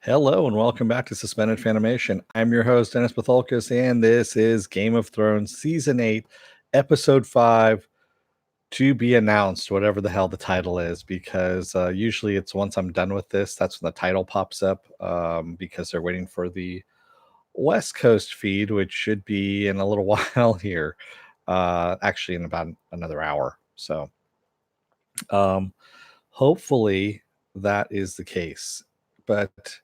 Hello and welcome back to Suspended Fanimation. I'm your host, Dennis Patholkis, and this is Game of Thrones Season 8, Episode 5, to be announced, whatever the hell the title is, because usually it's once I'm done with this, that's when the title pops up, because they're waiting for the West Coast feed, which should be in a little while here, actually in about another hour. So hopefully that is the case. But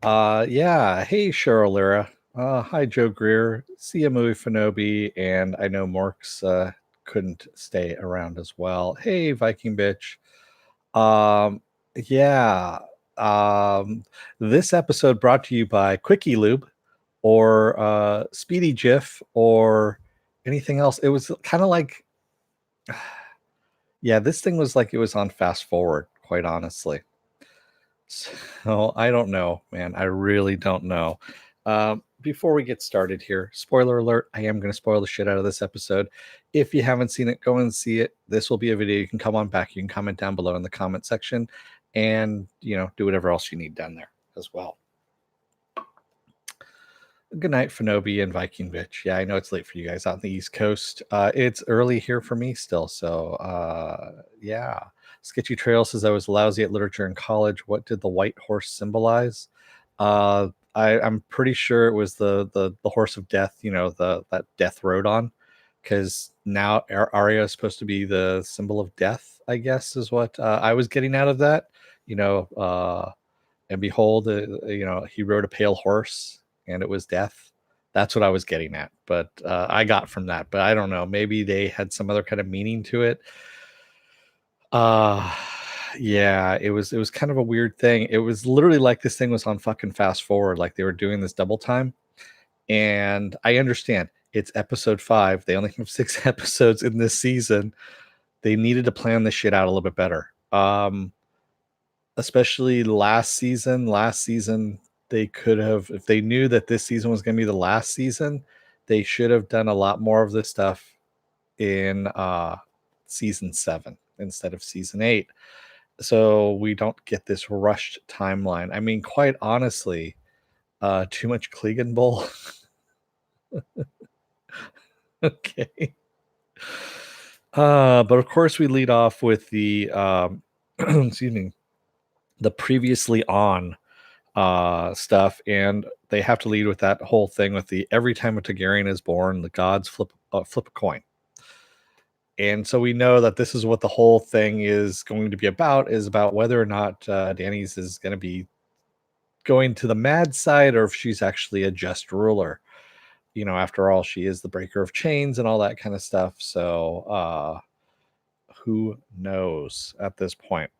yeah. Hey, Cheryl Lyra. Hi, Joe Greer. See a movie Fanobi, and I know Morks couldn't stay around as well. Hey, Viking bitch. Um, yeah. This episode brought to you by Quickie Lube or Speedy Jiff or anything else. It was kind of like, yeah, this thing was like it was on fast forward, quite honestly. So I don't know, man. I really don't know. Before we get started here, spoiler alert, I am going to spoil the shit out of this episode. If you haven't seen it, go and see it. This will be a video. You can come on back. You can comment down below in the comment section and, do whatever else you need down there as well. Good night, Fanobi and Viking bitch. Yeah, I know it's late for you guys out on the East Coast. It's early here for me still. So, yeah. Sketchy Trail says I was lousy at literature in college. What did the white horse symbolize? I'm pretty sure it was the horse of death. That death rode on, because now Arya is supposed to be the symbol of death. I guess is what I was getting out of that. And behold, he rode a pale horse, and it was death. That's what I was getting at. But I got from that. But I don't know. Maybe they had some other kind of meaning to it. Yeah, it was kind of a weird thing. It was literally like this thing was on fucking fast forward, like they were doing this double time. And I understand it's episode 5. They only have 6 episodes in this season. They needed to plan this shit out a little bit better. Especially last season. Last season, they could have, if they knew that this season was going to be the last season, they should have done a lot more of this stuff in season 7 instead of season 8. So we don't get this rushed timeline. I mean, quite honestly, too much Clegan Bowl. Okay. But of course, we lead off with the excuse me, the previously on stuff, and they have to lead with that whole thing with the every time a Targaryen is born, the gods flip a coin. And so we know that this is what the whole thing is going to be about, is about whether or not Dany's is going to be going to the mad side, or if she's actually a just ruler. After all, she is the breaker of chains and all that kind of stuff. So who knows at this point?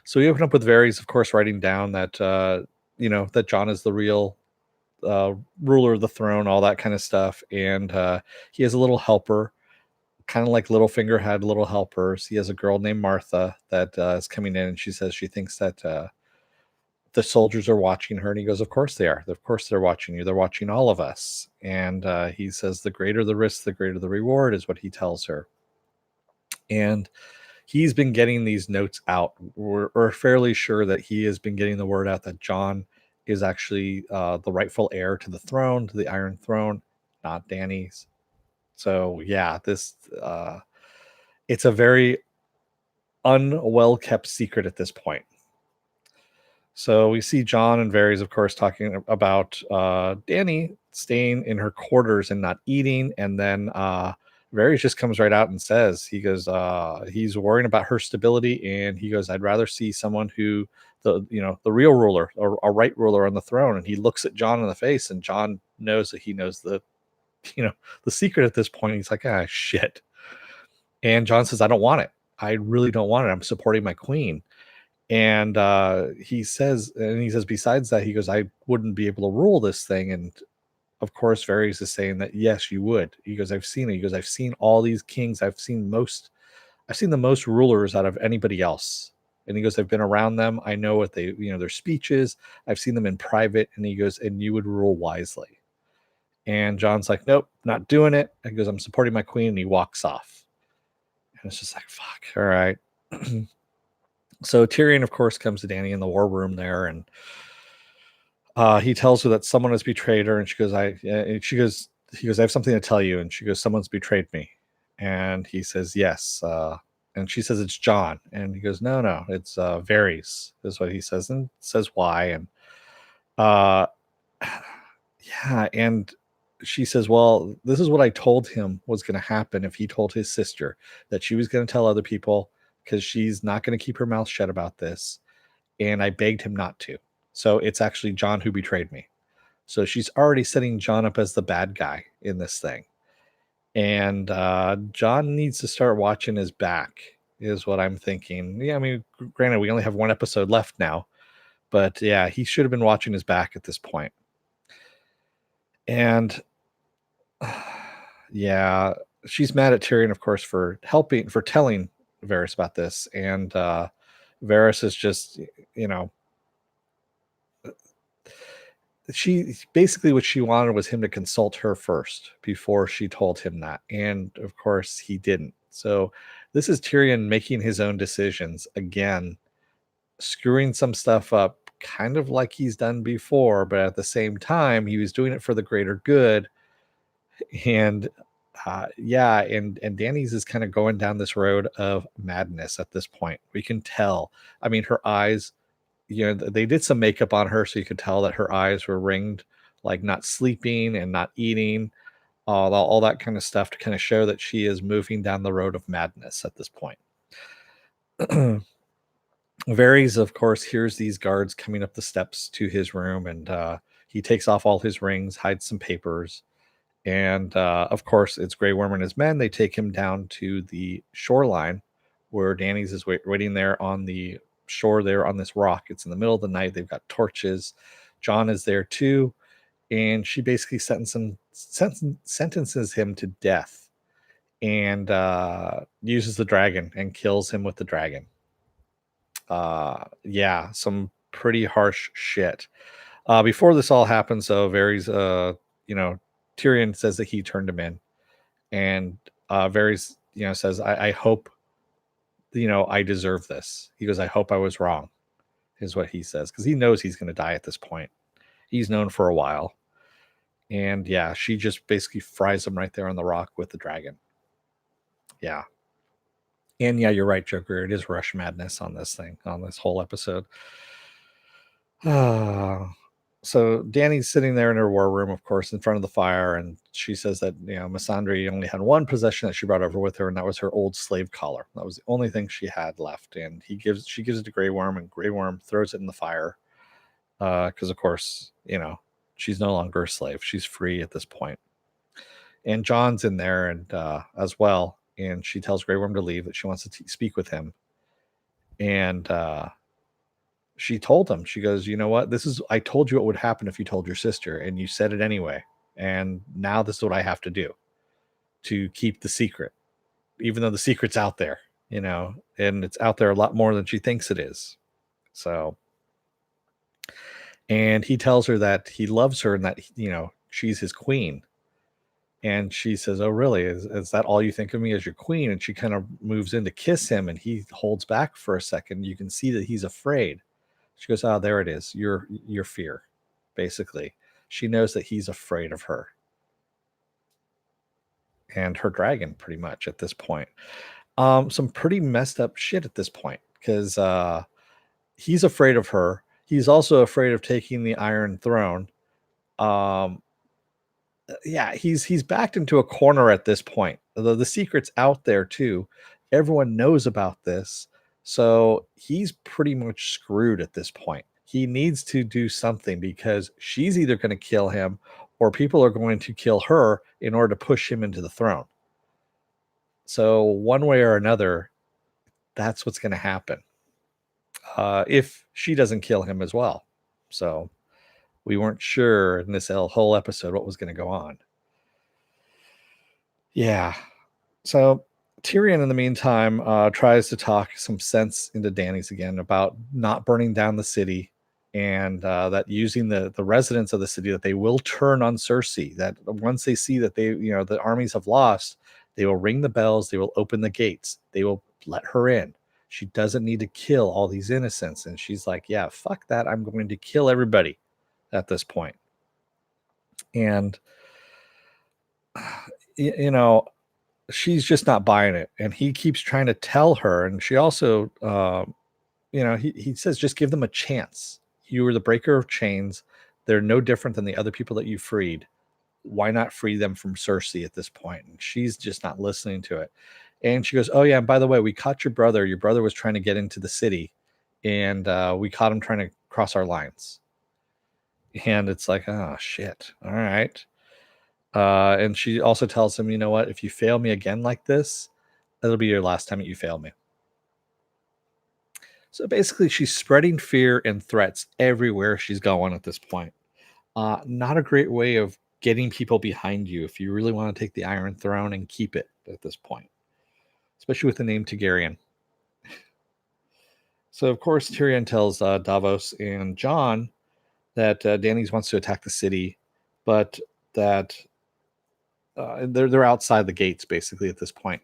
So we open up with Varys, of course, writing down that that Jon is the real ruler of the throne, all that kind of stuff, and he has a little helper, kind of like Littlefinger had little helpers. He has a girl named Martha that is coming in, and she says she thinks that the soldiers are watching her, and he goes, "Of course they are. Of course they're watching you. They're watching all of us." And he says, "The greater the risk, the greater the reward," is what he tells her. And he's been getting these notes out. We're fairly sure that he has been getting the word out that Jon is actually the rightful heir to the throne, to the Iron Throne, not Dany's. So yeah, this it's a very unwell kept secret at this point. So we see Jon and Varys, of course, talking about Dany staying in her quarters and not eating, and then Varys just comes right out and says, he goes, he's worrying about her stability, and he goes, "I'd rather see someone who the real ruler, or a right ruler on the throne." And he looks at Jon in the face, and Jon knows that he knows the the secret at this point. He's like, "Ah, shit." And Jon says, "I don't want it. I really don't want it. I'm supporting my queen." And he says, besides that, he goes, "I wouldn't be able to rule this thing." And of course, Varys is saying that, yes, you would. He goes, "I've seen it." He goes, "I've seen all these kings. I've seen the most rulers out of anybody else." And he goes, "I've been around them. I know what they, their speeches. I've seen them in private." And he goes, "And you would rule wisely." And Jon's like, "Nope, not doing it." And he goes, "I'm supporting my queen." And he walks off. And it's just like, fuck, all right. So Tyrion, of course, comes to Dany in the war room there, and He tells her that someone has betrayed her, and she goes, he goes, I have something to tell you. And she goes, someone's betrayed me. And he says, yes. And she says, it's John. And he goes, no, no, it's Varys, is what he says, and says why. And uh, yeah. And she says, well, this is what I told him was going to happen if he told his sister, that she was going to tell other people, because she's not going to keep her mouth shut about this. And I begged him not to. So it's actually John who betrayed me. So she's already setting John up as the bad guy in this thing. And John needs to start watching his back, is what I'm thinking. Yeah, I mean, granted, we only have one episode left now, but yeah, he should have been watching his back at this point. And yeah, she's mad at Tyrion, of course, for telling Varys about this. And Varys is just, you know, she basically, what she wanted was him to consult her first before she told him that. And of course, he didn't. So this is Tyrion making his own decisions again, screwing some stuff up, kind of like he's done before, but at the same time, he was doing it for the greater good. And yeah, and Danny's is kind of going down this road of madness at this point. We can tell. I mean, her eyes, they did some makeup on her, so you could tell that her eyes were ringed, like not sleeping and not eating, all that kind of stuff, to kind of show that she is moving down the road of madness at this point. Varys, of course, hears these guards coming up the steps to his room, and he takes off all his rings, hides some papers, and of course, it's Grey Worm and his men. They take him down to the shoreline, where Danny's is waiting there on the shore, there on this rock. It's in the middle of the night. They've got torches. John is there too, and she basically sentences him to death, and uses the dragon and kills him with the dragon. Yeah, some pretty harsh shit. Before this all happens, though, Varys, Tyrion says that he turned him in, and Varys, says, I hope, I deserve this. He goes, I hope I was wrong, is what he says, because he knows he's going to die at this point. He's known for a while. And yeah, she just basically fries him right there on the rock with the dragon. Yeah. And yeah, you're right, Joker. It is rush madness on this thing, on this whole episode. So Danny's sitting there in her war room, of course, in front of the fire, and she says that Missandei only had one possession that she brought over with her, and that was her old slave collar. That was the only thing she had left, and she gives it to Grey Worm, and Grey Worm throws it in the fire, because of course she's no longer a slave; she's free at this point. And John's in there, and as well, and she tells Grey Worm to leave, that she wants to speak with him, and she told him, she goes, you know what? I told you what would happen if you told your sister, and you said it anyway. And now this is what I have to do to keep the secret, even though the secret's out there, and it's out there a lot more than she thinks it is. So, and he tells her that he loves her and that, she's his queen. And she says, oh, really? Is that all you think of me, as your queen? And she kind of moves in to kiss him, and he holds back for a second. You can see that he's afraid. She goes, oh, there it is. Your fear, basically. She knows that he's afraid of her and her dragon, pretty much, at this point. Some pretty messed up shit at this point, because he's afraid of her. He's also afraid of taking the Iron Throne. Yeah, he's backed into a corner at this point. The secret's out there too. Everyone knows about this. So he's pretty much screwed at this point. He needs to do something, because she's either going to kill him, or people are going to kill her in order to push him into the throne. So one way or another, that's what's going to happen. If she doesn't kill him as well. So we weren't sure in this whole episode what was going to go on. Yeah. So Tyrion, in the meantime, tries to talk some sense into Danny's again about not burning down the city, and that using the residents of the city, that they will turn on Cersei. That once they see that the armies have lost, they will ring the bells, they will open the gates, they will let her in. She doesn't need to kill all these innocents. And she's like, yeah, fuck that. I'm going to kill everybody at this point. And you know, she's just not buying it, and he keeps trying to tell her. And she also, he says, just give them a chance. You were the breaker of chains. They're no different than the other people that you freed. Why not free them from Cersei at this point? And she's just not listening to it. And she goes, oh yeah, and by the way, we caught your brother. Your brother was trying to get into the city, and we caught him trying to cross our lines. And it's like, oh shit, all right. And she also tells him, you know what, if you fail me again like this, that'll be your last time that you fail me. So basically, she's spreading fear and threats everywhere she's going at this point. Not a great way of getting people behind you if you really want to take the Iron Throne and keep it at this point, especially with the name Targaryen. So, of course, Tyrion tells Davos and Jon that Dany wants to attack the city, but that they're outside the gates basically at this point.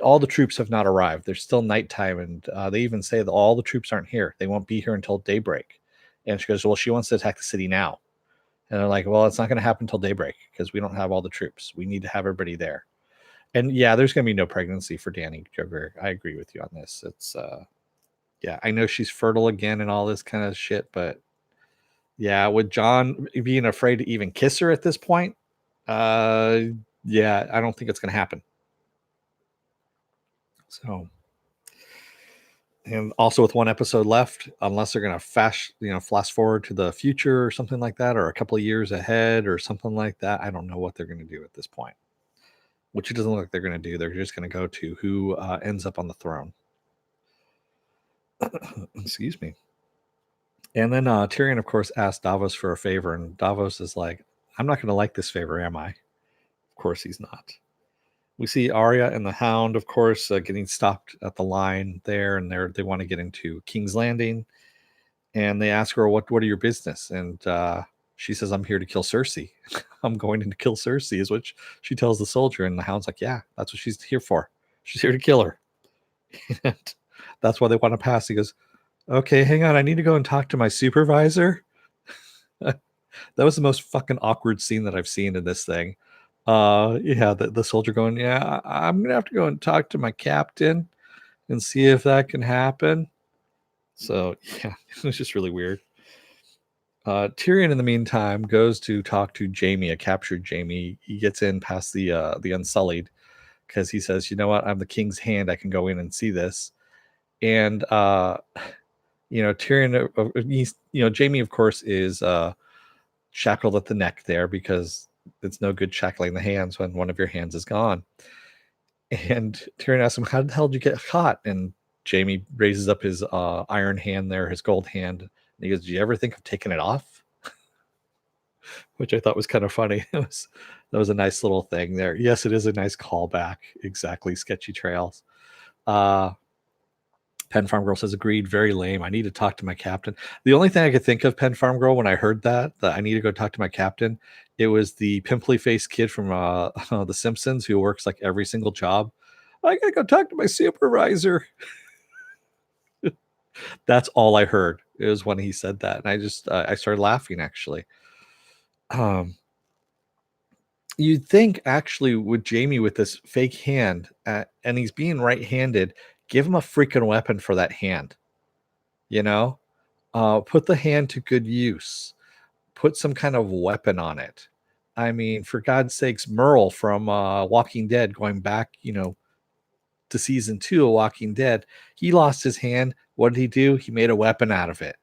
All the troops have not arrived. There's still nighttime, and they even say that all the troops aren't here. They won't be here until daybreak. And she goes, well, she wants to attack the city now. And they're like, well, it's not going to happen until daybreak because we don't have all the troops. We need to have everybody there. And yeah, there's going to be no pregnancy for Dany Jover. I agree with you on this. It's yeah, I know she's fertile again and all this kind of shit, but yeah, with Jon being afraid to even kiss her at this point, yeah, I don't think it's going to happen. So, and also with one episode left, unless they're going to flash forward to the future or something like that, or a couple of years ahead or something like that, I don't know what they're going to do at this point. Which it doesn't look like they're going to do. They're just going to go to who ends up on the throne. Excuse me. And then Tyrion, of course, asked Davos for a favor, and Davos is like, I'm not going to like this favor, am I? Of course he's not. We see Arya and the Hound, of course, getting stopped at the line there, and they want to get into King's Landing. And they ask her, what are your business? And she says, I'm here to kill Cersei. I'm going in to kill Cersei, is what she tells the soldier. And the Hound's like, yeah, that's what she's here for. She's here to kill her. And that's why they want to pass. He goes, okay, hang on. I need to go and talk to my supervisor. That was the most fucking awkward scene that I've seen in this thing. Yeah, the soldier going, yeah, I'm going to have to go and talk to my captain and see if that can happen. So, yeah, it was just really weird. Tyrion, in the meantime, goes to talk to Jaime, a captured Jaime. He gets in past the Unsullied because he says, you know what, I'm the king's hand. I can go in and see this. And, Tyrion, Jaime, of course, is shackled at the neck there because it's no good shackling the hands when one of your hands is gone. And Tyrion asks him, how the hell did you get caught? And Jaime raises up his iron hand there, his gold hand. And he goes, do you ever think of taking it off? Which I thought was kind of funny. That was a nice little thing there. Yes, it is a nice callback. Exactly. Sketchy Trails. Penn Farm Girl says, agreed, very lame. I need to talk to my captain. The only thing I could think of, Penn Farm Girl, when I heard that I need to go talk to my captain, it was the pimply faced kid from The Simpsons who works like every single job. I gotta go talk to my supervisor. That's all I heard. It was when he said that. And I just, I started laughing actually. You'd think actually with Jaime with this fake hand, and he's being right-handed, give him a freaking weapon for that hand. Put the hand to good use. Put some kind of weapon on it. I mean, for God's sakes, Merle from Walking Dead, going back, to season 2 of Walking Dead, he lost his hand. What did he do? He made a weapon out of it.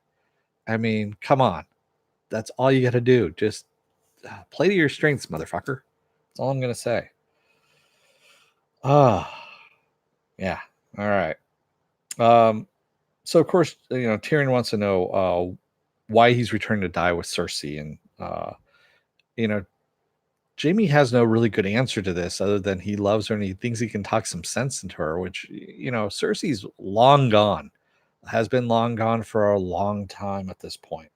I mean, come on. That's all you got to do. Just play to your strengths, motherfucker. That's all I'm going to say. Yeah. All right. So of course, Tyrion wants to know why he's returned to die with Cersei, and Jaime has no really good answer to this other than he loves her and he thinks he can talk some sense into her, which Cersei's long gone, has been long gone for a long time at this point.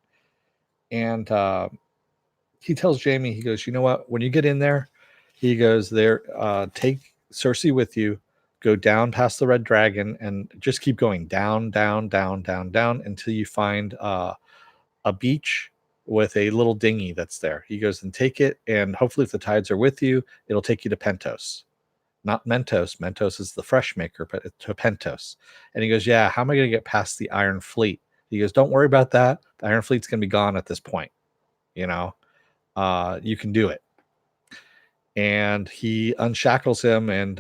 And he tells Jaime, he goes, you know what, when you get in there, he goes there, take Cersei with you, go down past the Red Dragon and just keep going down, down, down, down, down until you find a beach with a little dinghy that's there. He goes, and take it, and hopefully if the tides are with you, it'll take you to Pentos. Not Mentos. Mentos is the fresh maker, but to Pentos. And he goes, yeah, how am I going to get past the Iron Fleet? He goes, don't worry about that. The Iron Fleet's going to be gone at this point. You know, you can do it. And he unshackles him, and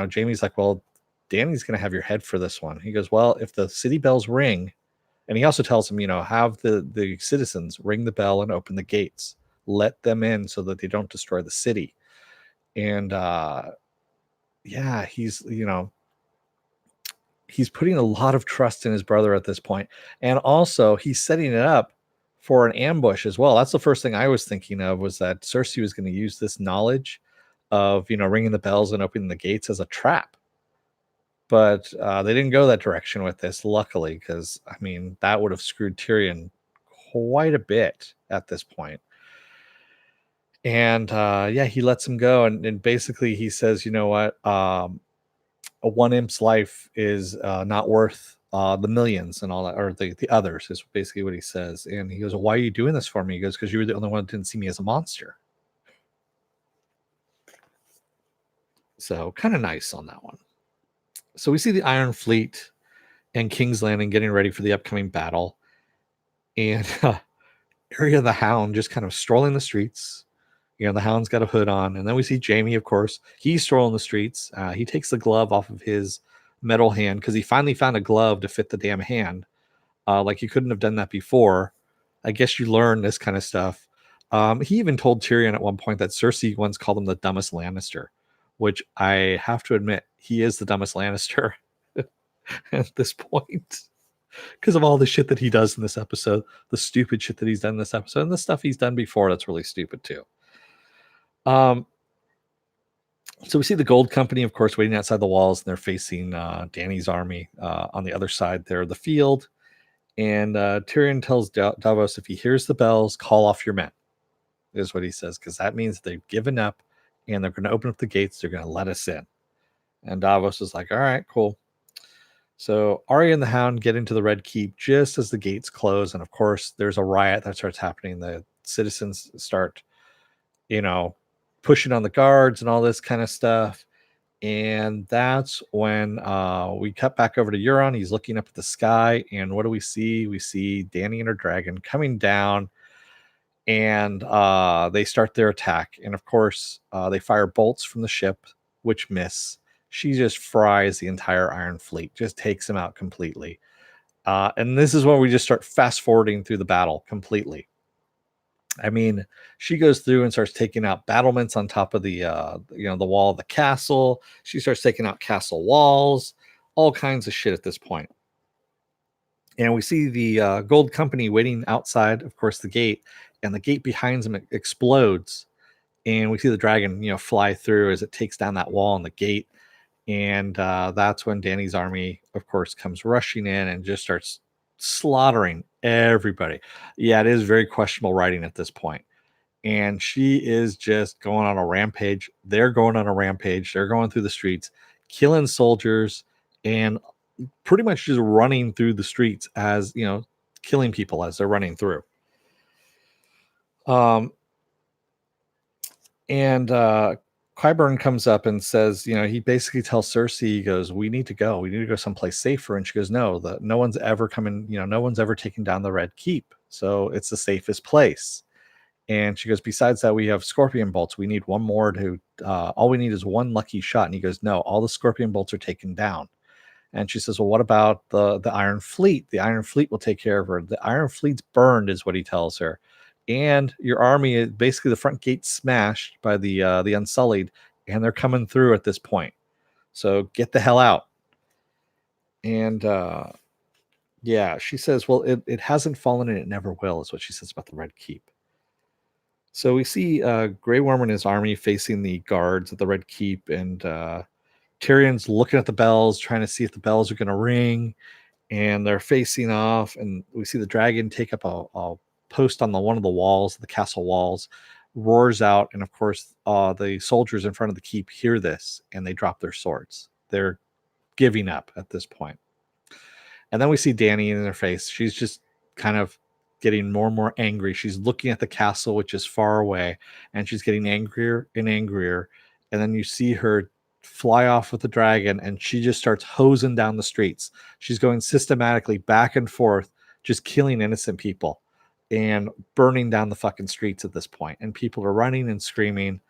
Jamie's like, well, Danny's going to have your head for this one. He goes, well, if the city bells ring, and he also tells him, have the citizens ring the bell and open the gates, let them in so that they don't destroy the city. And he's he's putting a lot of trust in his brother at this point, and also he's setting it up for an ambush as well. That's the first thing I was thinking of, was that Cersei was going to use this knowledge of ringing the bells and opening the gates as a trap. But they didn't go that direction with this, luckily, because I mean that would have screwed Tyrion quite a bit at this point. And he lets him go, and basically he says, you know what, a one imp's life is not worth the millions and all that, or the others, is basically what he says. And he goes, well, why are you doing this for me? He goes, because you were the only one that didn't see me as a monster. So kind of nice on that one. So we see the Iron Fleet and King's Landing getting ready for the upcoming battle. And Arya the Hound just kind of strolling the streets. The Hound's got a hood on. And then we see Jamie, of course. He's strolling the streets. He takes the glove off of his metal hand because he finally found a glove to fit the damn hand. Like he couldn't have done that before. I guess you learn this kind of stuff. He even told Tyrion at one point that Cersei once called him the dumbest Lannister, which I have to admit, he is the dumbest Lannister at this point because of all the shit that he does in this episode, the stupid shit that he's done in this episode, and the stuff he's done before that's really stupid too. So we see the Gold Company, of course, waiting outside the walls, and they're facing Dany's army on the other side there of the field. And Tyrion tells Davos, if he hears the bells, call off your men, is what he says, because that means they've given up and they're going to open up the gates. They're going to let us in. And Davos is like, all right, cool. So Arya and the Hound get into the Red Keep just as the gates close. And of course, there's a riot that starts happening. The citizens start, pushing on the guards and all this kind of stuff. And that's when we cut back over to Euron. He's looking up at the sky, and what do we see? We see Dany and her dragon coming down, and they start their attack. And of course, they fire bolts from the ship, which miss. She just fries the entire Iron Fleet, just takes them out completely. And this is when we just start fast forwarding through the battle completely. I mean, she goes through and starts taking out battlements on top of the wall of the castle. She starts taking out castle walls, all kinds of shit at this point. And we see the Gold Company waiting outside, of course, the gate, and the gate behind them explodes. And we see the dragon, fly through as it takes down that wall and the gate. And that's when Dany's army, of course, comes rushing in and just starts slaughtering everybody. Yeah, it is very questionable writing at this point. And she is just going on a rampage. They're going on a rampage. They're going through the streets, killing soldiers, and pretty much just running through the streets as, killing people as they're running through. And Qyburn comes up and says, he basically tells Cersei, he goes, we need to go someplace safer. And she goes, no one's ever coming, no one's ever taken down the Red Keep, so it's the safest place. And she goes, besides that, we have scorpion bolts. We need one more to all we need is one lucky shot. And he goes, no, all the scorpion bolts are taken down. And she says, well, what about the Iron Fleet? The Iron Fleet will take care of her. The Iron Fleet's burned, is what he tells her. And your army is basically the front gate smashed by the Unsullied, and they're coming through at this point. So get the hell out. And she says, well, it hasn't fallen and it never will, is what she says about the Red Keep. So we see Grey Worm and his army facing the guards at the Red Keep, and Tyrion's looking at the bells, trying to see if the bells are going to ring, and they're facing off. And we see the dragon take up a post on one of the walls, the castle walls, roars out, and of course the soldiers in front of the keep hear this and they drop their swords. They're giving up at this point. And then we see Dany in their face. She's just kind of getting more and more angry. She's looking at the castle, which is far away, and she's getting angrier and angrier. And then you see her fly off with the dragon, and she just starts hosing down the streets. She's going systematically back and forth, just killing innocent people and burning down the fucking streets at this point. And people are running and screaming.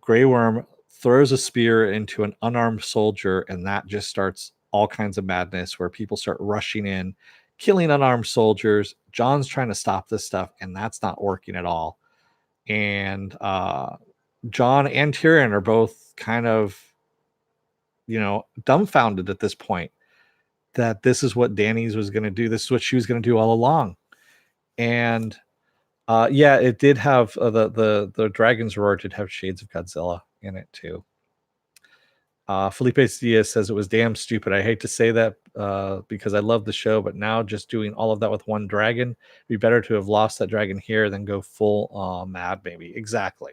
Grey Worm throws a spear into an unarmed soldier, and that just starts all kinds of madness where people start rushing in, killing unarmed soldiers. John's trying to stop this stuff, and that's not working at all. And John and Tyrion are both kind of, dumbfounded at this point that this is what Dany's was going to do. This is what she was going to do all along. And yeah, it did have the Dragon's Roar did have shades of Godzilla in it too. Felipe Diaz says it was damn stupid. I hate to say that because I love the show, but now just doing all of that with one dragon, it'd be better to have lost that dragon here than go full mad baby. Exactly.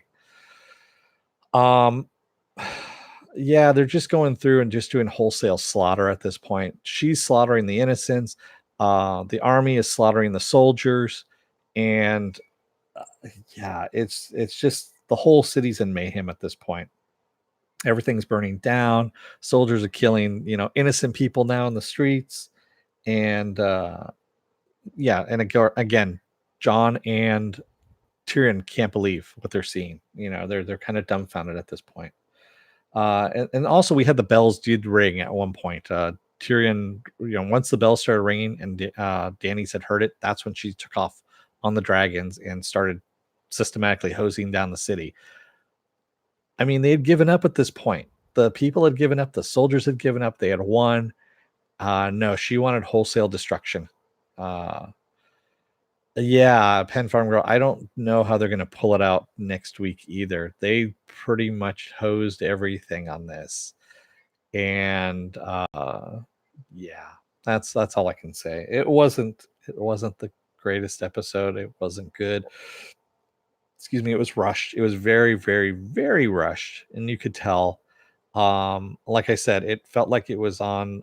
Yeah, they're just going through and just doing wholesale slaughter at this point. She's slaughtering the innocents. The army is slaughtering the soldiers, and yeah, it's just the whole city's in mayhem at this point. Everything's burning down. Soldiers are killing, innocent people now in the streets, and yeah, and again, John and Tyrion can't believe what they're seeing. They're kind of dumbfounded at this point. And also we had the bells did ring at one point. Tyrion, once the bells started ringing and Dany's had heard it, that's when she took off on the dragons and started systematically hosing down the city. I mean, they had given up at this point. The people had given up. The soldiers had given up. They had won. No, she wanted wholesale destruction. Yeah, Penn Farm Girl. I don't know how they're going to pull it out next week either. They pretty much hosed everything on this, and yeah, that's all I can say. It wasn't the greatest episode. It wasn't good. Excuse me. It was rushed. It was very, very, very rushed, and you could tell. Like I said, it felt like it was on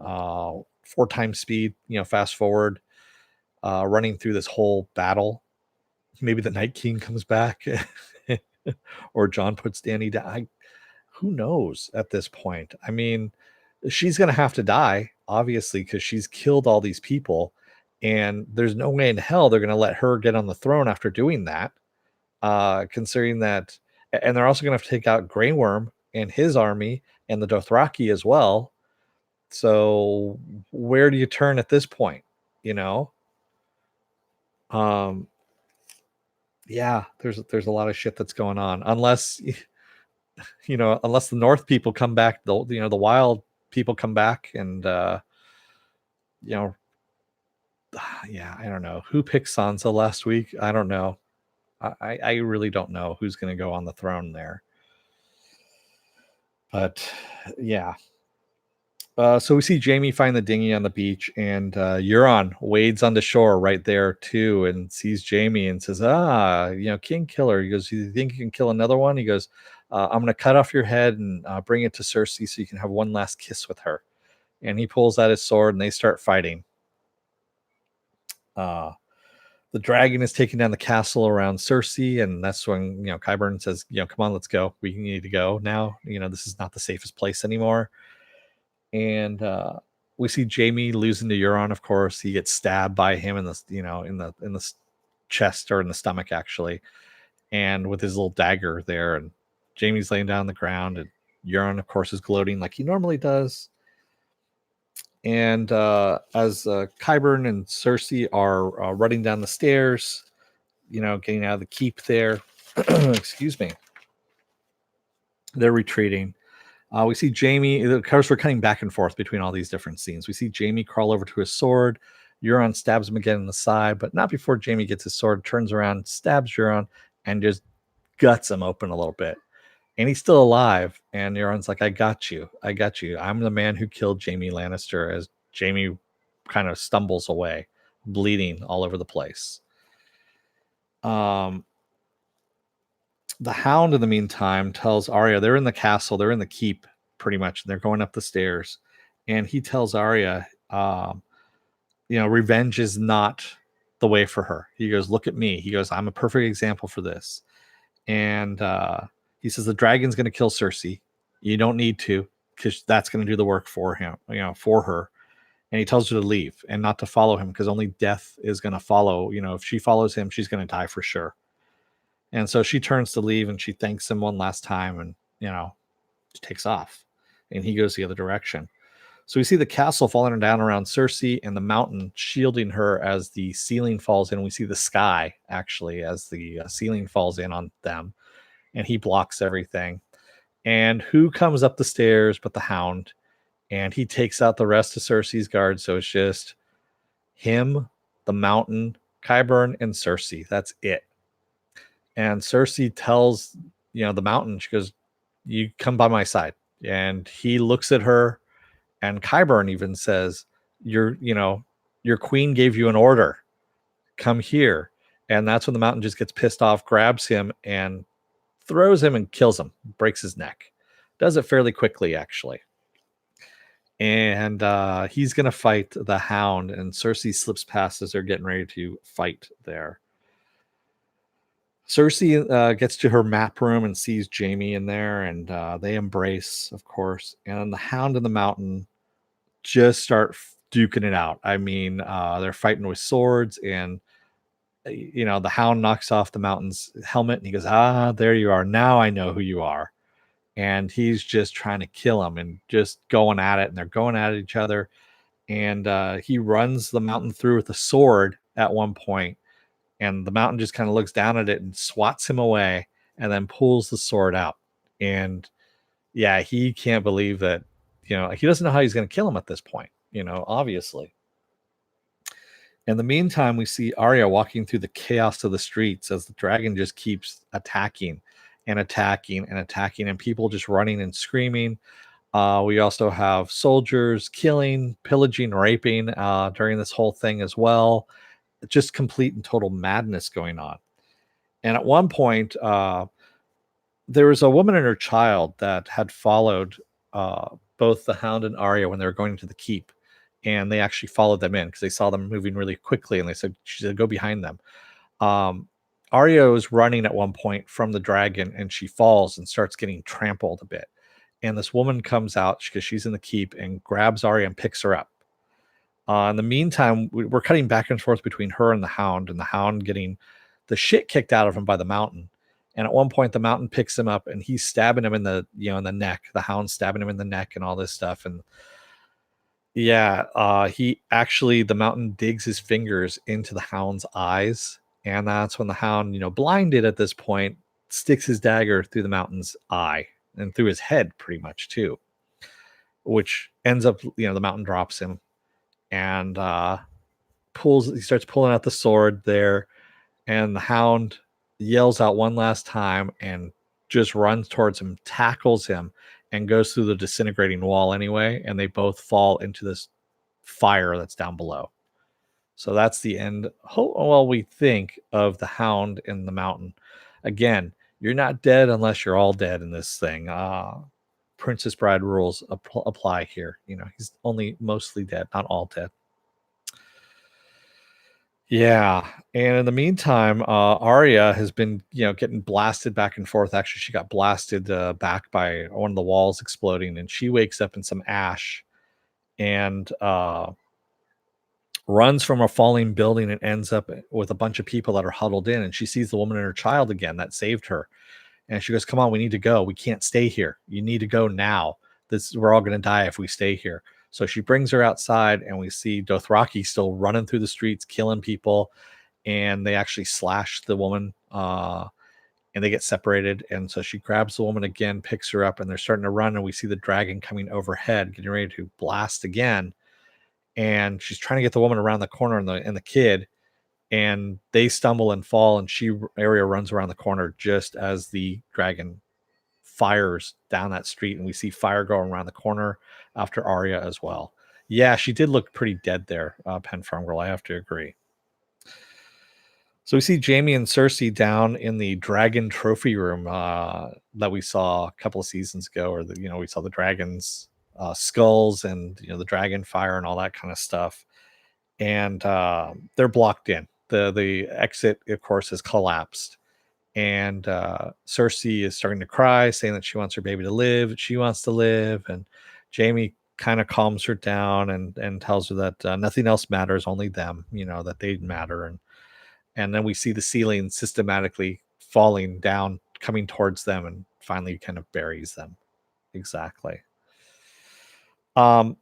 4 times speed. Fast forward. Running through this whole battle. Maybe the Night King comes back or John puts Dany down. Who knows at this point? I mean, she's going to have to die, obviously, because she's killed all these people. And there's no way in hell they're going to let her get on the throne after doing that. Considering that, and they're also going to have to take out Grey Worm and his army and the Dothraki as well. So where do you turn at this point? Yeah, there's a lot of shit that's going on, unless unless the North people come back, the wild people come back, and yeah, I don't know who picked Sansa last week. I don't know. I really don't know who's going to go on the throne there, but yeah. So we see Jaime find the dinghy on the beach, and Euron wades on the shore right there too, and sees Jaime and says, King Killer. He goes, you think you can kill another one? He goes, I'm going to cut off your head and bring it to Cersei so you can have one last kiss with her. And he pulls out his sword, and they start fighting. The dragon is taking down the castle around Cersei, and that's when Qyburn says, come on, let's go. We need to go now. This is not the safest place anymore. And we see Jaime losing to Euron. Of course, he gets stabbed by him in the in the chest or in the stomach actually, and with his little dagger there. And Jaime's laying down on the ground, and Euron, of course, is gloating like he normally does. And as Qyburn and Cersei are running down the stairs, getting out of the keep there, excuse me, they're retreating. We see Jaime, of course, we're cutting back and forth between all these different scenes. We see Jaime crawl over to his sword. Euron stabs him again in the side, but not before Jaime gets his sword, turns around, stabs Euron, and just guts him open a little bit. And he's still alive. And Euron's like, I got you. I'm the man who killed Jaime Lannister, as Jaime kind of stumbles away, bleeding all over the place. The Hound, in the meantime, tells Arya they're in the castle, they're in the keep, pretty much. They're going up the stairs, and he tells Arya, revenge is not the way for her. He goes, "Look at me." He goes, "I'm a perfect example for this." And he says, "The dragon's going to kill Cersei. You don't need to, because that's going to do the work for him, for her." And he tells her to leave and not to follow him, because only death is going to follow. If she follows him, she's going to die for sure. And so she turns to leave, and she thanks him one last time, and she takes off, and he goes the other direction. So we see the castle falling down around Cersei and the mountain shielding her as the ceiling falls in. We see the sky actually as the ceiling falls in on them, and he blocks everything. And who comes up the stairs but the Hound? And he takes out the rest of Cersei's guards. So it's just him, the mountain, Qyburn, and Cersei. That's it. And Cersei tells the mountain, she goes, "You come by my side." And he looks at her, and Qyburn even says, your queen gave you an order. Come here." And that's when the mountain just gets pissed off, grabs him, and throws him and kills him, breaks his neck. Does it fairly quickly, actually. And he's going to fight the Hound, and Cersei slips past as they're getting ready to fight there. Cersei gets to her map room and sees Jaime in there, and they embrace, of course. And the Hound and the mountain just start duking it out. I mean, they're fighting with swords, and the Hound knocks off the mountain's helmet, and he goes, "Ah, there you are. Now I know who you are." And he's just trying to kill him and just going at it, and they're going at each other. And he runs the mountain through with a sword at one point, and the mountain just kind of looks down at it and swats him away, and then pulls the sword out. And yeah, he can't believe that. He doesn't know how he's going to kill him at this point, obviously. In the meantime, we see Arya walking through the chaos of the streets as the dragon just keeps attacking and attacking and attacking, and people just running and screaming. We also have soldiers killing, pillaging, raping during this whole thing as well. Just complete and total madness going on. And at one point, there was a woman and her child that had followed both the Hound and Arya when they were going to the keep. And they actually followed them in because they saw them moving really quickly, and she said, "Go behind them." Arya is running at one point from the dragon, and she falls and starts getting trampled a bit. And this woman comes out because she's in the keep and grabs Arya and picks her up. In the meantime, we're cutting back and forth between her and the Hound getting the shit kicked out of him by the mountain. And at one point, the mountain picks him up, and he's stabbing him in the neck. The Hound stabbing him in the neck and all this stuff. And yeah, the mountain digs his fingers into the Hound's eyes, and that's when the Hound, blinded at this point, sticks his dagger through the mountain's eye and through his head pretty much too, which ends up, the mountain drops him and he starts pulling out the sword there, and the Hound yells out one last time and just runs towards him, tackles him, and goes through the disintegrating wall anyway, and they both fall into this fire that's down below. So that's the end, we think, of the Hound in the mountain. Again, you're not dead unless you're all dead in this thing. Princess Bride rules apply here. He's only mostly dead, not all dead. Yeah, and in the meantime, Arya has been, getting blasted back and forth. Actually, she got blasted back by one of the walls exploding, and she wakes up in some ash and runs from a falling building and ends up with a bunch of people that are huddled in. And she sees the woman and her child again that saved her, and she goes, "Come on, we need to go. We can't stay here. You need to go now. We're all going to die if we stay here." So she brings her outside, and we see Dothraki still running through the streets, killing people, and they actually slash the woman, and they get separated. And so she grabs the woman again, picks her up, and they're starting to run, and we see the dragon coming overhead, getting ready to blast again. And she's trying to get the woman around the corner and the kid, and they stumble and fall, and Arya runs around the corner just as the dragon fires down that street, and we see fire going around the corner after Arya as well. Yeah, she did look pretty dead there, Pen Farm Girl. I have to agree. So we see Jaime and Cersei down in the dragon trophy room that we saw a couple of seasons ago, or we saw the dragons' skulls and the dragon fire and all that kind of stuff. And they're blocked in. the exit, of course, has collapsed, and Cersei is starting to cry, saying that she wants her baby to live. She wants to live, and Jamie kind of calms her down and tells her that nothing else matters, only them. That they matter, and then we see the ceiling systematically falling down, coming towards them, and finally kind of buries them. Exactly. Um,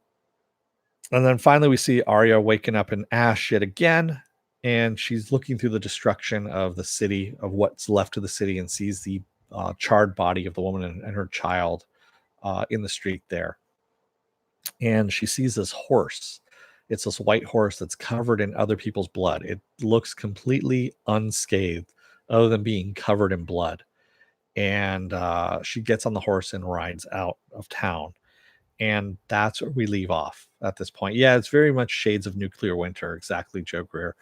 and then finally we see Arya waking up in ash yet again, and she's looking through the destruction of the city, of what's left of the city, and sees the charred body of the woman and her child in the street there. And she sees this horse. It's this white horse that's covered in other people's blood. It looks completely unscathed, other than being covered in blood. And she gets on the horse and rides out of town. And that's where we leave off at this point. Yeah, it's very much shades of Nuclear Winter. Exactly, Joe Greer.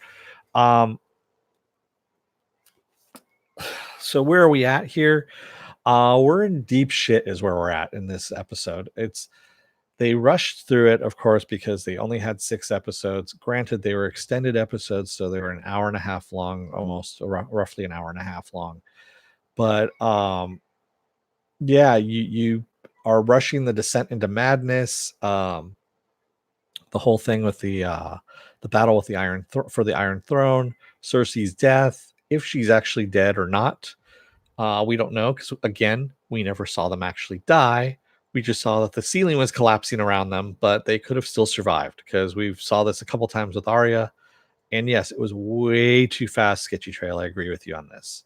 So where are we at here? We're in deep shit is where we're at in this episode. They rushed through it, of course, because they only had 6 episodes. Granted, they were extended episodes, so they were an hour and a half long, almost roughly an hour and a half long. But yeah, you are rushing the descent into madness. The whole thing with the battle with the for the Iron Throne, Cersei's death, if she's actually dead or not, we don't know, because again, we never saw them actually die. We just saw that the ceiling was collapsing around them, but they could have still survived, because we've saw this a couple times with Arya. And yes, it was way too fast, sketchy trail. I agree with you on this.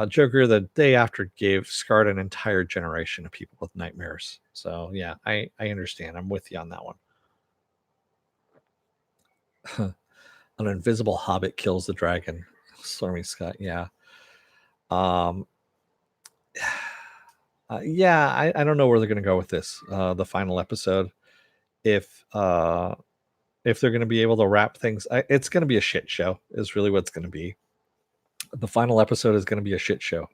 Joker the day after scarred an entire generation of people with nightmares. So yeah, I understand. I'm with you on that one. An invisible hobbit kills the dragon. Stormy Scott, yeah. Yeah, I don't know where they're going to go with this. The final episode, if they're going to be able to wrap things, it's going to be a shit show. Is really what it's going to be. The final episode is going to be a shit show.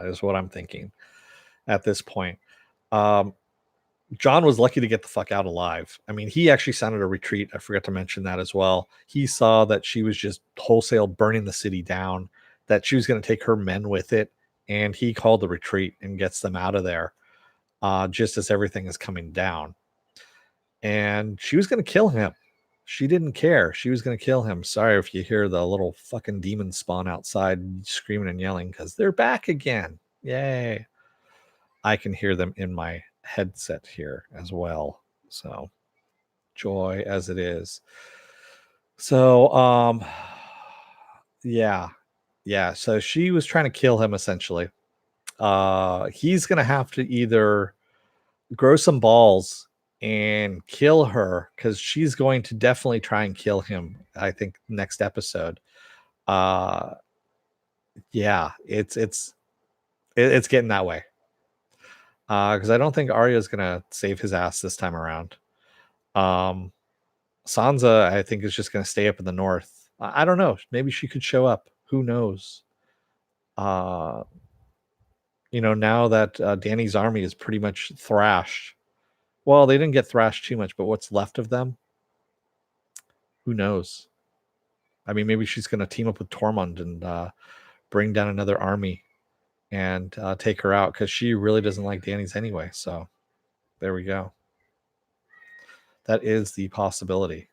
Is what I'm thinking at this point. John was lucky to get the fuck out alive. I mean, he actually sounded a retreat. I forgot to mention that as well. He saw that she was just wholesale burning the city down, that she was going to take her men with it, and he called the retreat and gets them out of there just as everything is coming down. And she was going to kill him. She didn't care. She was going to kill him. Sorry if you hear the little fucking demon spawn outside screaming and yelling, because they're back again. Yay. I can hear them in my headset here as well. So joy as it is. So yeah. So she was trying to kill him essentially. He's gonna have to either grow some balls and kill her, because she's going to definitely try and kill him, I think, next episode. Yeah, it's getting that way. Because I don't think Arya is gonna save his ass this time around. Sansa, I think, is just gonna stay up in the north. I don't know. Maybe she could show up. Who knows? Now that Dany's army is pretty much thrashed. Well, they didn't get thrashed too much, but what's left of them? Who knows? I mean, maybe she's gonna team up with Tormund and bring down another army and take her out, because she really doesn't like Dany's anyway. So there we go. That is the possibility.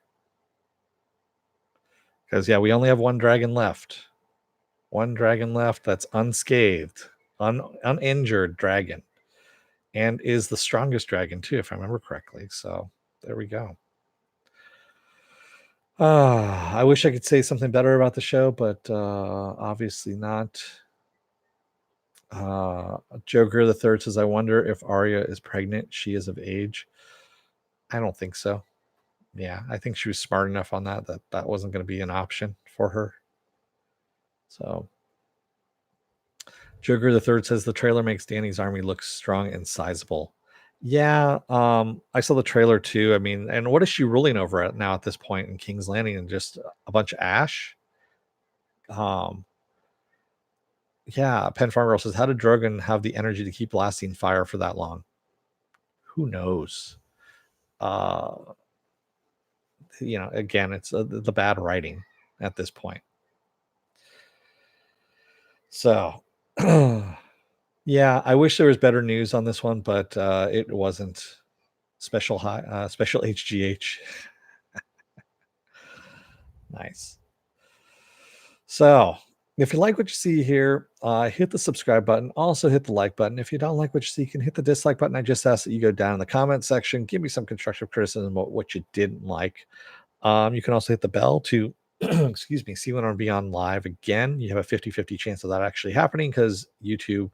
Because yeah, we only have one dragon left. One dragon left that's unscathed, uninjured dragon, and is the strongest dragon too, if I remember correctly. So there we go. I wish I could say something better about the show, but obviously not. Joker the Third says, I wonder if Arya is pregnant. She is of age. I don't think so. Yeah, I think she was smart enough on that wasn't going to be an option for her. So Joker the Third says the trailer makes Dany's army look strong and sizable. Yeah, I saw the trailer too. I mean, and what is she ruling over at now at this point in King's Landing? And just a bunch of ash? Yeah, Pen Farm Girl says, how did Drogon have the energy to keep blasting fire for that long? Who knows? Again, it's the bad writing at this point. So, yeah, I wish there was better news on this one, but it wasn't. Special HGH. Nice. So, if you like what you see here, hit the subscribe button. Also, hit the like button. If you don't like what you see, you can hit the dislike button. I just ask that you go down in the comment section, give me some constructive criticism about what you didn't like. You can also hit the bell to, excuse me, see when I'm be on live again. You have a 50-50 chance of that actually happening because YouTube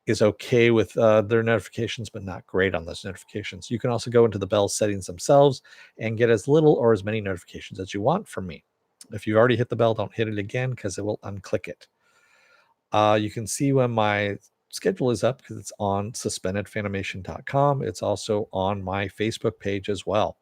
is okay with their notifications, but not great on those notifications. You can also go into the bell settings themselves and get as little or as many notifications as you want from me. If you already hit the bell, don't hit it again because it will unclick it. You can see when my schedule is up because it's on suspendedfanimation.com. It's also on my Facebook page as well.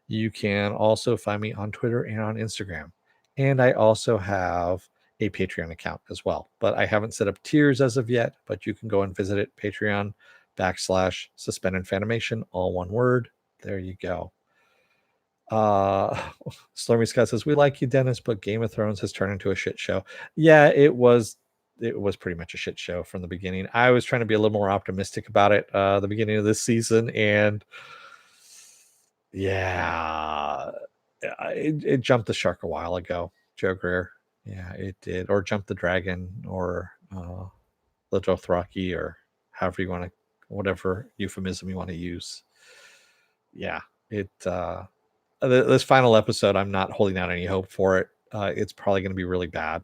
You can also find me on Twitter and on Instagram. And I also have a Patreon account as well, but I haven't set up tiers as of yet, but you can go and visit it, Patreon.com/suspendedfanimation, all one word. There you go. Slurmy Scott says, we like you, Dennis, but Game of Thrones has turned into a shit show. Yeah, it was pretty much a shit show from the beginning. I was trying to be a little more optimistic about it the beginning of this season, and yeah, it jumped the shark a while ago, Joe Greer. Yeah, it did. Or jumped the dragon, or the Dothraki, or however you want to, whatever euphemism you want to use. Yeah, it this final episode, I'm not holding out any hope for it. It's probably going to be really bad.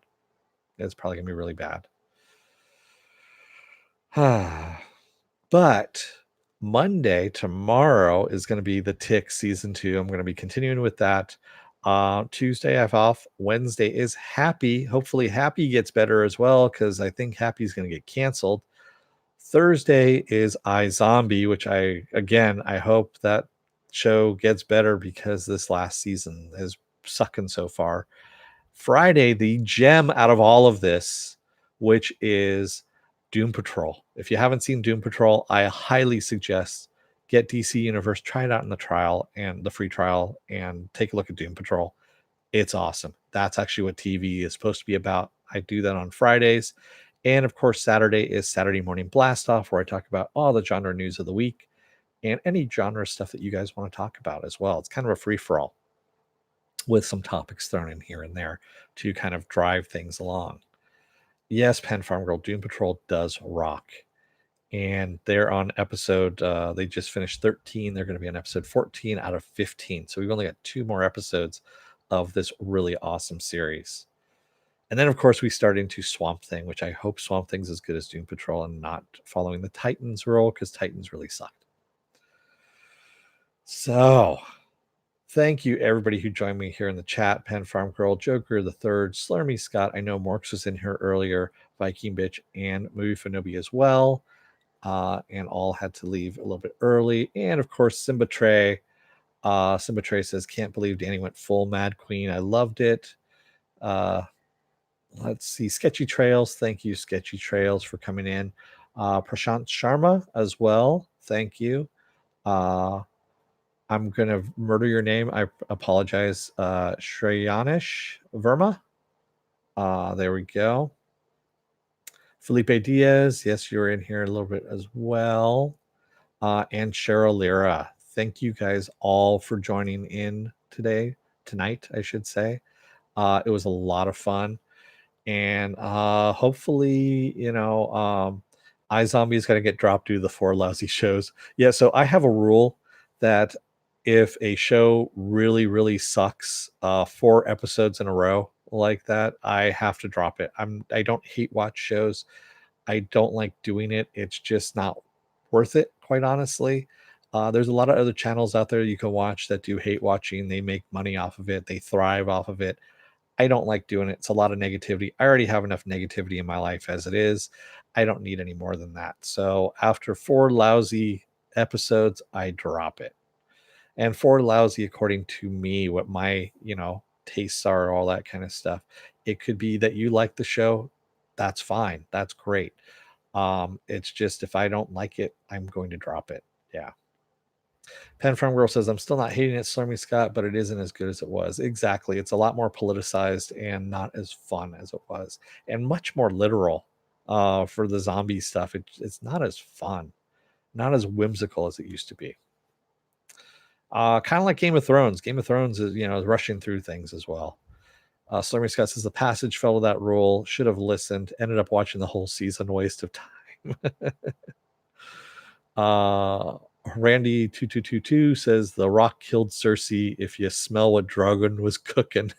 It's probably going to be really bad. But Monday, tomorrow, is going to be the Tick season 2. I'm going to be continuing with that. Tuesday, I have off. Wednesday is Happy. Hopefully, Happy gets better as well because I think Happy is going to get canceled. Thursday is iZombie, which I hope that show gets better because this last season is sucking so far. Friday, the gem out of all of this, which is Doom Patrol. If you haven't seen Doom Patrol, I highly suggest get DC Universe, try it out in the trial and the free trial, and take a look at Doom Patrol. It's awesome. That's actually what TV is supposed to be about. I do that on Fridays. And of course, Saturday is Saturday Morning Blast Off, where I talk about all the genre news of the week and any genre stuff that you guys want to talk about as well. It's kind of a free for all with some topics thrown in here and there to kind of drive things along. Yes, Pen Farm Girl, Doom Patrol does rock. And they're on episode, they just finished 13. They're going to be on episode 14 out of 15. So we've only got 2 more episodes of this really awesome series. And then, of course, we start into Swamp Thing, which I hope Swamp Thing's as good as Doom Patrol and not following the Titans role because Titans really sucked. So, thank you, everybody who joined me here in the chat. Pen Farm Girl, Joker the Third, Slurmy Scott. I know Morks was in here earlier, Viking Bitch, and Movie Fanobi as well. And all had to leave a little bit early. And of course, Simba Trey. Simba Trey says, can't believe Danny went full Mad Queen. I loved it. Let's see. Sketchy Trails. Thank you, Sketchy Trails, for coming in. Prashant Sharma as well. Thank you. I'm going to murder your name. I apologize. Shreyanish Verma. There we go. Felipe Diaz. Yes, you're in here a little bit as well. And Cheryl Lira. Thank you guys all for joining in tonight, I should say. It was a lot of fun. And hopefully, iZombie is going to get dropped due to the 4 lousy shows. Yeah, so I have a rule that if a show really, really sucks 4 episodes in a row like that, I have to drop it. I don't hate watch shows. I don't like doing it. It's just not worth it, quite honestly. There's a lot of other channels out there you can watch that do hate watching. They make money off of it. They thrive off of it. I don't like doing it. It's a lot of negativity. I already have enough negativity in my life as it is. I don't need any more than that. So after 4 lousy episodes, I drop it. And 4 lousy, according to me, what my, tastes are, all that kind of stuff. It could be that you like the show. That's fine. That's great. It's just if I don't like it, I'm going to drop it. Yeah. Penn Farm Girl says, I'm still not hating it, Stormy Scott, but it isn't as good as it was. Exactly. It's a lot more politicized and not as fun as it was, and much more literal for the zombie stuff. It's not as fun, not as whimsical as it used to be. Kind of like Game of Thrones. Game of Thrones is, is rushing through things as well. Stormy Scott says, the passage fell to that rule. Should have listened. Ended up watching the whole season. Waste of time. Randy2222 says the Rock killed Cersei. If you smell what Dragon was cooking.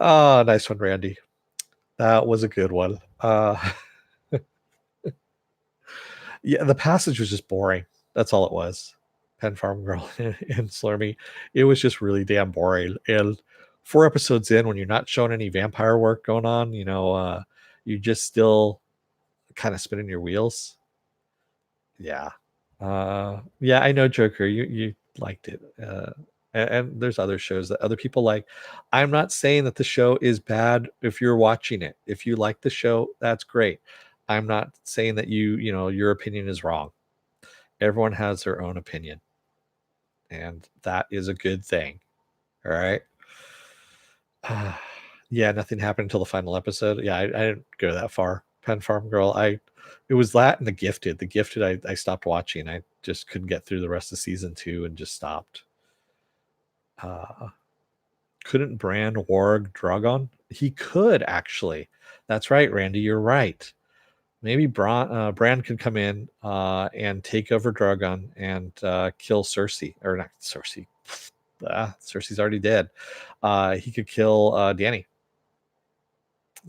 Nice one, Randy. That was a good one. Yeah, the passage was just boring. That's all it was. Penn Farm Girl and Slurmy. It was just really damn boring. And 4 episodes in, when you're not showing any vampire work going on, you just still kind of spinning your wheels. Yeah. Yeah, I know, Joker. You liked it. And there's other shows that other people like. I'm not saying that the show is bad if you're watching it. If you like the show, that's great. I'm not saying that your opinion is wrong. Everyone has their own opinion, and that is a good thing. All right. Yeah, nothing happened until the final episode. Yeah, I didn't go that far. Penn Farm Girl. It was that and The Gifted. The Gifted, I stopped watching. I just couldn't get through the rest of season 2 and just stopped. Couldn't Bran warg Drogon? He could, actually. That's right, Randy. You're right. Maybe Bran could come in and take over Drogon and kill Cersei. Or not Cersei. Cersei's already dead. He could kill Dany.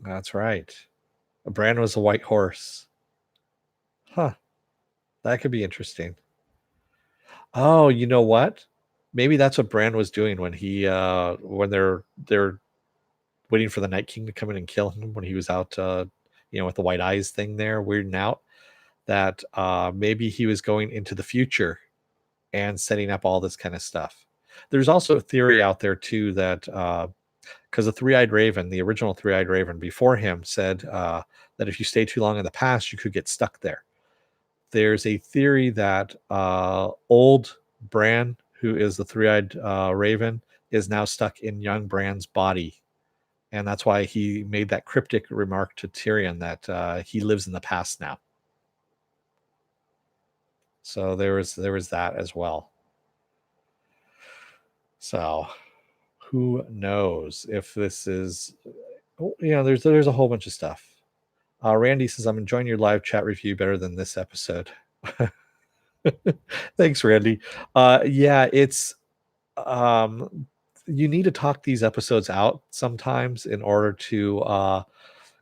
That's right. Bran was a white horse. Huh. That could be interesting. Oh, you know what? Maybe that's what Bran was doing when when they're waiting for the Night King to come in and kill him when he was out with the white eyes thing there, weirding out. That maybe he was going into the future and setting up all this kind of stuff. There's also a theory out there too that because the Three-Eyed Raven, the original Three-Eyed Raven before him, said that if you stay too long in the past, you could get stuck there. There's a theory that old Bran, who is the Three-Eyed Raven, is now stuck in young Bran's body. And that's why he made that cryptic remark to Tyrion that he lives in the past now. So there was that as well. So who knows if this is, there's a whole bunch of stuff. Randy says, I'm enjoying your live chat review better than this episode. Thanks, Randy. Yeah, it's you need to talk these episodes out sometimes in order to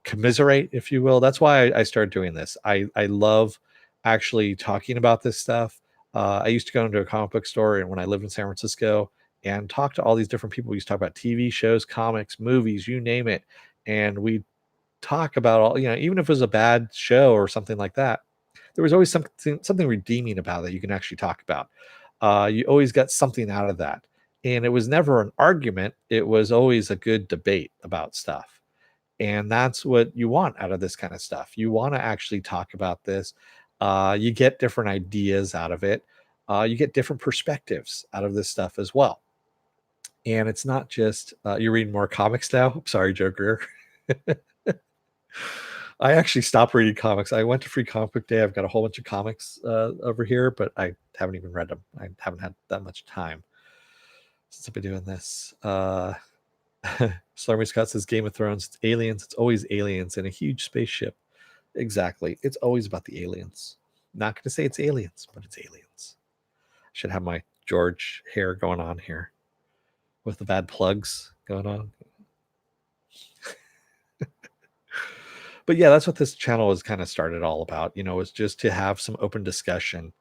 commiserate, if you will. That's why I started doing this. I love actually talking about this stuff. I used to go into a comic book store and when I lived in San Francisco and talk to all these different people. We used to talk about TV shows, comics, movies, you name it. And we talk about all, even if it was a bad show or something like that, there was always something redeeming about it you can actually talk about. You always got something out of that. And it was never an argument. It was always a good debate about stuff. And that's what you want out of this kind of stuff. You want to actually talk about this. You get different ideas out of it. You get different perspectives out of this stuff as well. And it's not just you're reading more comics now. I'm sorry, Joker. I actually stopped reading comics. I went to Free Comic Book Day. I've got a whole bunch of comics over here, but I haven't even read them. I haven't had that much time since I've been doing this. Slurmy Scott says Game of Thrones, it's aliens. It's always aliens in a huge spaceship. Exactly. It's always about the aliens. Not going to say it's aliens, but it's aliens. Should have my George hair going on here with the bad plugs going on. But yeah, that's what this channel was kind of started all about, was just to have some open discussion,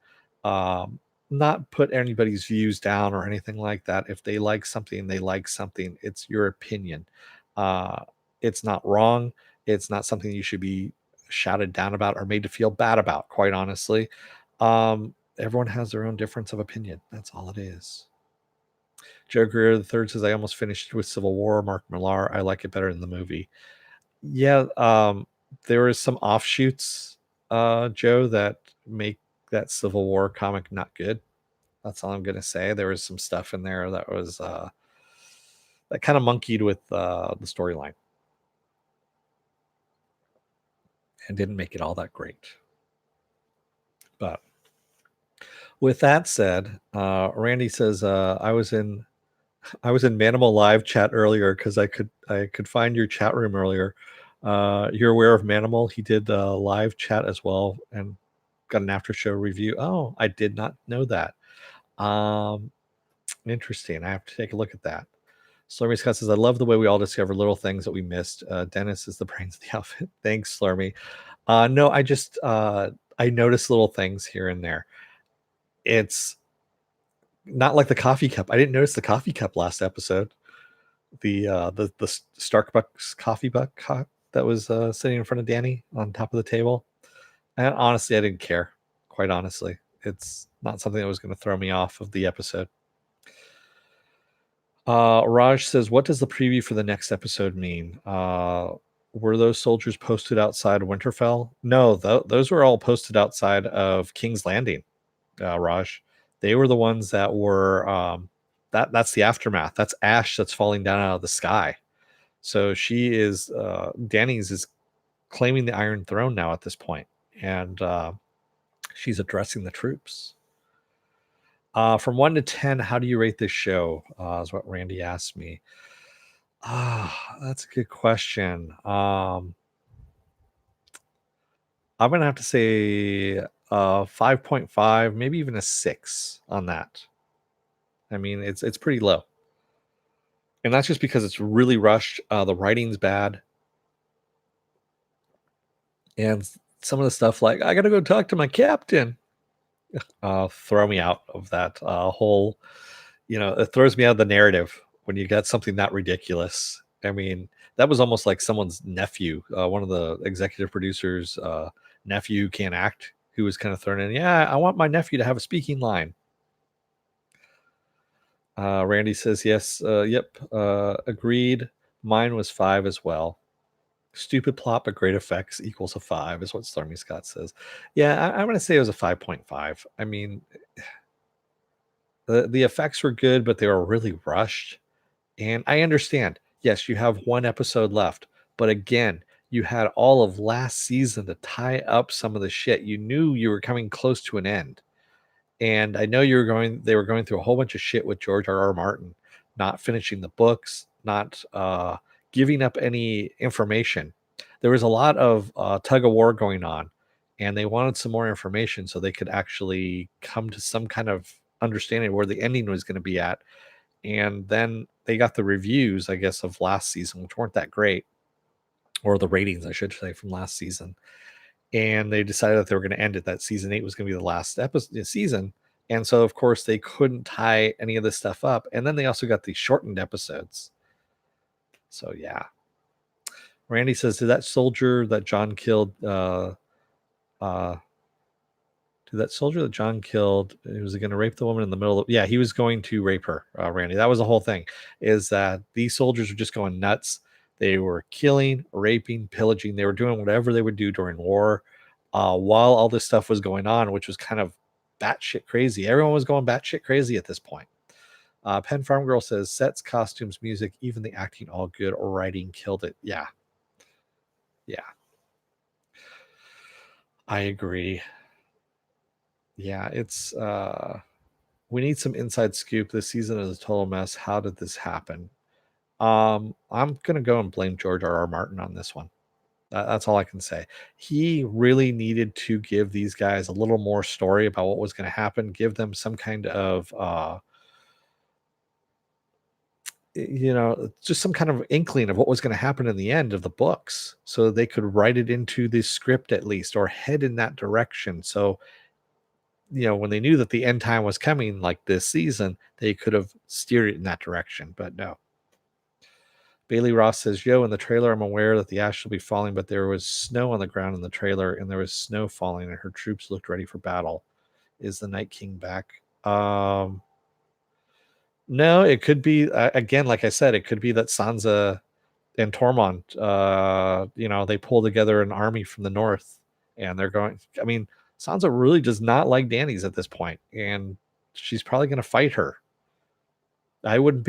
not put anybody's views down or anything like that. If they like something, they like something. It's your opinion. It's not wrong. It's not something you should be shouted down about or made to feel bad about, quite honestly. Everyone has their own difference of opinion. That's all it is. Joe Greer III says, I almost finished with Civil War. Mark Millar, I like it better than the movie. Yeah, there is some offshoots, Joe, that make that Civil War comic not good. That's all I'm gonna say. There was some stuff in there that was that kind of monkeyed with the storyline and didn't make it all that great. But with that said, Randy says I was in Manimal Live chat earlier because I could find your chat room earlier. You're aware of Manimal? He did live chat as well and got an after show review. Oh, I did not know that. Um, Interesting. I have to take a look at that. Slurmy Scott says, I love the way we all discover little things that we missed. Dennis is the brains of the outfit. Thanks, Slurmy. No, I just I notice little things here and there. It's not like the coffee cup. I didn't notice the coffee cup last episode. The Starbucks coffee cup that was sitting in front of Danny on top of the table. And honestly, I didn't care. Quite honestly, it's not something that was going to throw me off of the episode. Raj says, what does the preview for the next episode mean? Were those soldiers posted outside Winterfell? No, those were all posted outside of King's Landing, Raj. They were the ones that were that's the aftermath. That's ash that's falling down out of the sky. So she is Dany's is claiming the Iron Throne now at this point, and she's addressing the troops. From 1 to 10, how do you rate this show? Is what Randy asked me. That's a good question. I'm gonna have to say 5.5, maybe even a 6 on that. I mean, it's pretty low, and that's just because it's really rushed. The writing's bad, and some of the stuff like I gotta go talk to my captain. Throw me out of that whole. It throws me out of the narrative when you got something that ridiculous. I mean, that was almost like someone's nephew, one of the executive producers' nephew can't act, who was kind of thrown in. Yeah, I want my nephew to have a speaking line. Randy says yes. Yep. Agreed. Mine was 5 as well. Stupid plot but great effects equals a 5 is what Stormy Scott says. Yeah, I'm going to say it was a 5.5. I mean, the effects were good, but they were really rushed. And I understand. Yes, you have one episode left. But again, you had all of last season to tie up some of the shit. You knew you were coming close to an end. And I know they were going through a whole bunch of shit with George R.R. Martin, not finishing the books, not giving up any information. There was a lot of tug of war going on, and they wanted some more information so they could actually come to some kind of understanding where the ending was going to be at. And then they got the reviews, I guess, of last season, which weren't that great, or the ratings, I should say, from last season. And they decided that they were going to end it. That season 8 was going to be the last season. And so, of course, they couldn't tie any of this stuff up. And then they also got these shortened episodes. So, yeah. Randy says, did that soldier that John killed, he was going to rape the woman in the middle of, yeah, he was going to rape her, Randy. That was the whole thing, is that these soldiers were just going nuts. They were killing, raping, pillaging. They were doing whatever they would do during war while all this stuff was going on, which was kind of batshit crazy. Everyone was going batshit crazy at this point. Penn Farm Girl says, sets, costumes, music, even the acting, all good. Writing killed it. Yeah. Yeah. I agree. Yeah, it's we need some inside scoop. This season is a total mess. How did this happen? I'm gonna go and blame George R.R. Martin on this one. That's all I can say. He really needed to give these guys a little more story about what was going to happen. Give them some kind of just some kind of inkling of what was going to happen in the end of the books, so they could write it into the script at least, or head in that direction. So when they knew that the end time was coming, like this season, they could have steered it in that direction, but no. Bailey Ross says, yo, in the trailer, I'm aware that the ash will be falling, but there was snow on the ground in the trailer, and there was snow falling, and her troops looked ready for battle. Is the Night King back? No, it could be, again, like I said, it could be that Sansa and Tormund, they pull together an army from the north, and they're going, I mean, Sansa really does not like Dany's at this point, and she's probably going to fight her. I wouldn't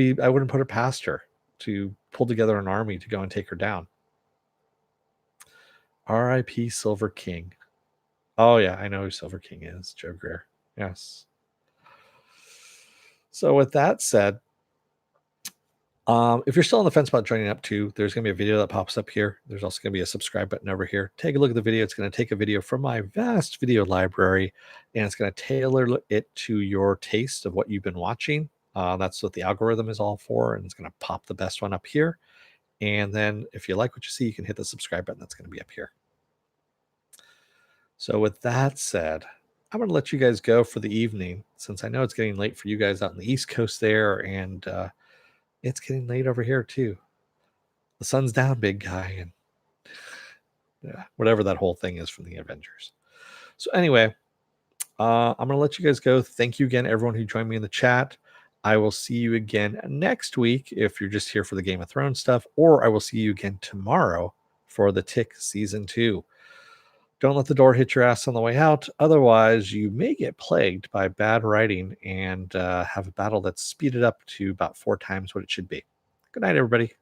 put it past her to pull together an army to go and take her down. R.I.P. Silver King. Oh yeah, I know who Silver King is. Joe Greer. Yes. So with that said, if you're still on the fence about joining up too, there's going to be a video that pops up here. There's also going to be a subscribe button over here. Take a look at the video. It's going to take a video from my vast video library, and it's going to tailor it to your taste of what you've been watching. That's what the algorithm is all for, and it's going to pop the best one up here. And then if you like what you see, you can hit the subscribe button. That's going to be up here. So with that said, I'm going to let you guys go for the evening, since I know it's getting late for you guys out on the East Coast there, and it's getting late over here too. The sun's down, big guy, and yeah, whatever that whole thing is from the Avengers. So anyway, I'm going to let you guys go. Thank you again, everyone who joined me in the chat. I will see you again next week if you're just here for the Game of Thrones stuff, or I will see you again tomorrow for the Tick Season 2. Don't let the door hit your ass on the way out. Otherwise, you may get plagued by bad writing and have a battle that's speeded up to about 4 times what it should be. Good night, everybody.